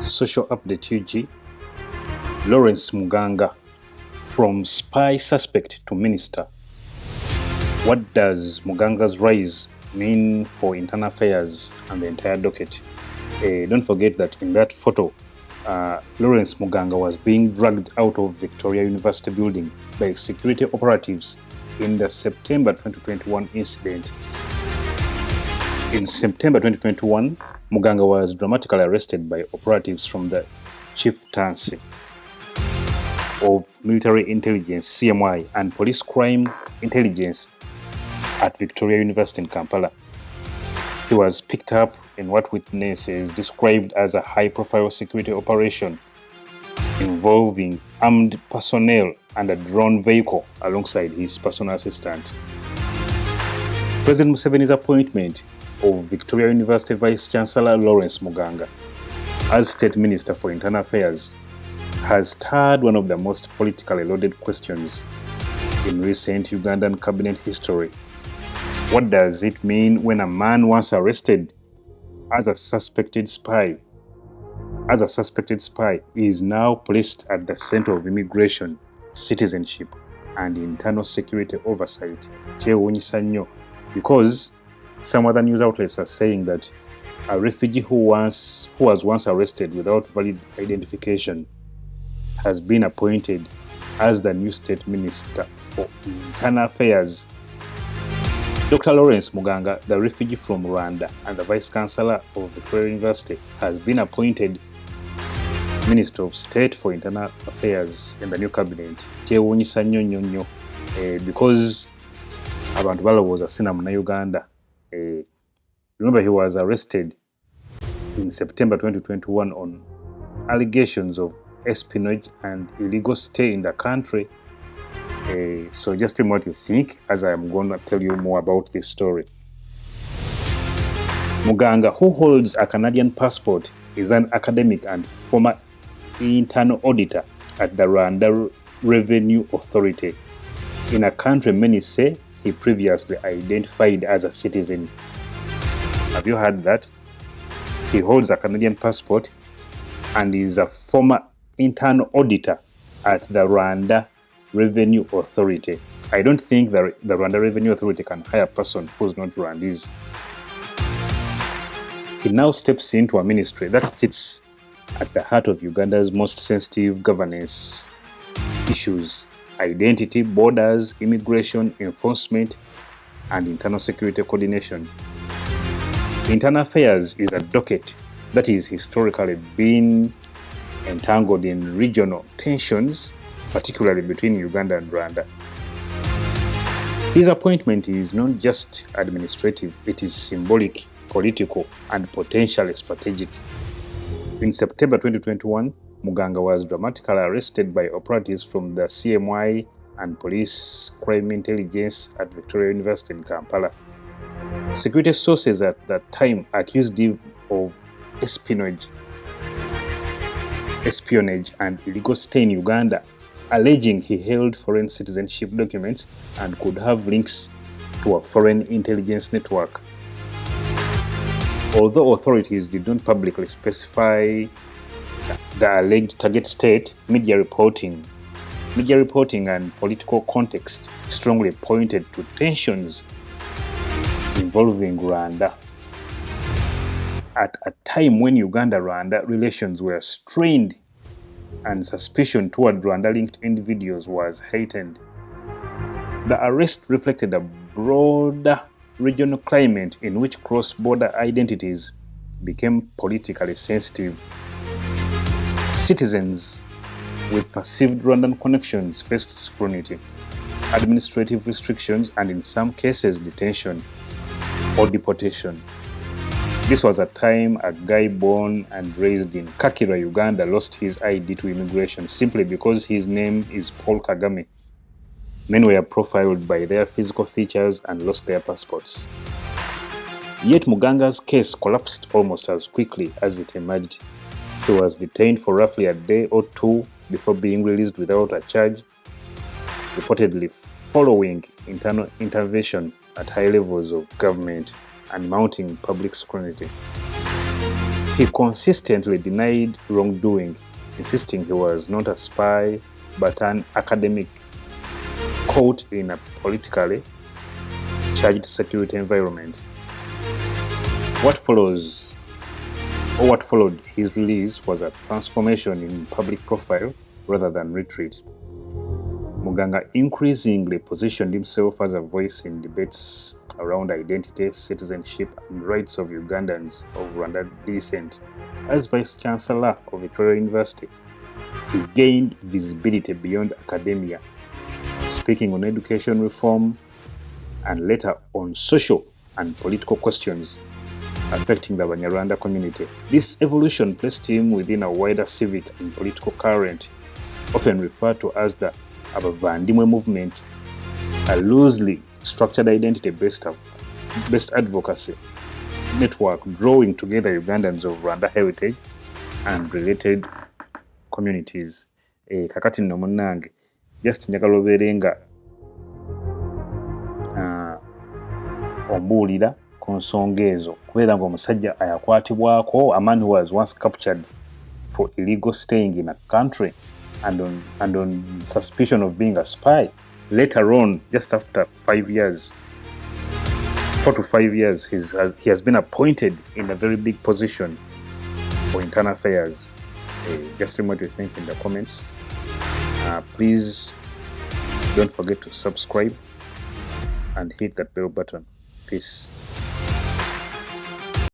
Social update UG. Lawrence Muganga, from spy suspect to minister. What does Muganga's rise mean for internal affairs and the entire docket? Don't forget that in that photo, Lawrence Muganga was being dragged out of Victoria University building by security operatives in the September 2021 incident. In September 2021, Muganga was dramatically arrested by operatives from the Chieftaincy of Military Intelligence CMI and Police Crime Intelligence at Victoria University in Kampala. He was picked up in what witnesses described as a high-profile security operation involving armed personnel and a drone vehicle alongside his personal assistant. President Museveni's appointment of Victoria University Vice-Chancellor Lawrence Muganga as State Minister for Internal Affairs has stirred one of the most politically loaded questions in recent Ugandan cabinet history. What does it mean when a man once arrested as a suspected spy is now placed at the center of immigration, citizenship, and internal security oversight? Because some other news outlets are saying that a refugee who was once arrested without valid identification has been appointed as the new State Minister for Internal Affairs. Dr. Lawrence Muganga, the refugee from Rwanda and the Vice-Chancellor of Victoria University, has been appointed Minister of State for Internal Affairs in the new cabinet. Because abantu balowooza sina Uganda. Remember, he was arrested in September 2021 on allegations of espionage and illegal stay in the country. So just tell me what you think as I am going to tell you more about this story. Muganga, who holds a Canadian passport, is an academic and former internal auditor at the Rwanda Revenue Authority, in a country many say he previously identified as a citizen. Have you heard that? He holds a Canadian passport and is a former internal auditor at the Rwanda Revenue Authority. I don't think the Rwanda Revenue Authority can hire a person who's not Rwandese. He now steps into a ministry that sits at the heart of Uganda's most sensitive governance issues: identity, borders, immigration, enforcement, and internal security coordination. Internal affairs is a docket that is historically been entangled in regional tensions, particularly between Uganda and Rwanda. His appointment is not just administrative, it is symbolic, political, and potentially strategic. In September 2021, Muganga was dramatically arrested by operatives from the CMI and Police Crime Intelligence at Victoria University in Kampala. Security sources at that time accused him of espionage and illegal stay in Uganda, alleging he held foreign citizenship documents and could have links to a foreign intelligence network. Although authorities did not publicly specify the alleged target state, media reporting and political context strongly pointed to tensions involving Rwanda. At a time when Uganda-Rwanda relations were strained and suspicion toward Rwanda-linked individuals was heightened, the arrest reflected a broader regional climate in which cross-border identities became politically sensitive. Citizens with perceived Rwandan connections faced scrutiny, administrative restrictions, and in some cases detention or deportation. This was a time a guy born and raised in Kakira, Uganda, lost his ID to immigration simply because his name is Paul Kagame. Many were profiled by their physical features and lost their passports. Yet Muganga's case collapsed almost as quickly as it emerged. He was detained for roughly a day or two before being released without a charge, reportedly following internal intervention at high levels of government and mounting public scrutiny. He consistently denied wrongdoing, insisting he was not a spy but an academic caught in a politically charged security environment. What followed his release was a transformation in public profile rather than retreat. Muganga increasingly positioned himself as a voice in debates around identity, citizenship, and rights of Ugandans of Rwandan descent. As Vice-Chancellor of Victoria University, he gained visibility beyond academia, speaking on education reform and later on social and political questions affecting the Banyarwanda community. This evolution placed him within a wider civic and political current, often referred to as the Abavandimwe movement, a loosely structured identity-based advocacy network drawing together Ugandans of Rwanda heritage and related communities. Kakati nno munnange just njagala obeere nga ombuulira ku nsonga ezo kubeera ng'omusajja ayakwatibwako, a man who was once captured for illegal staying in a country and on suspicion of being a spy. Later on, just after 5 years, 4 to 5 years, he has been appointed in a very big position for internal affairs. Just tell me what you think in the comments. Please don't forget to subscribe and hit that bell button. Peace.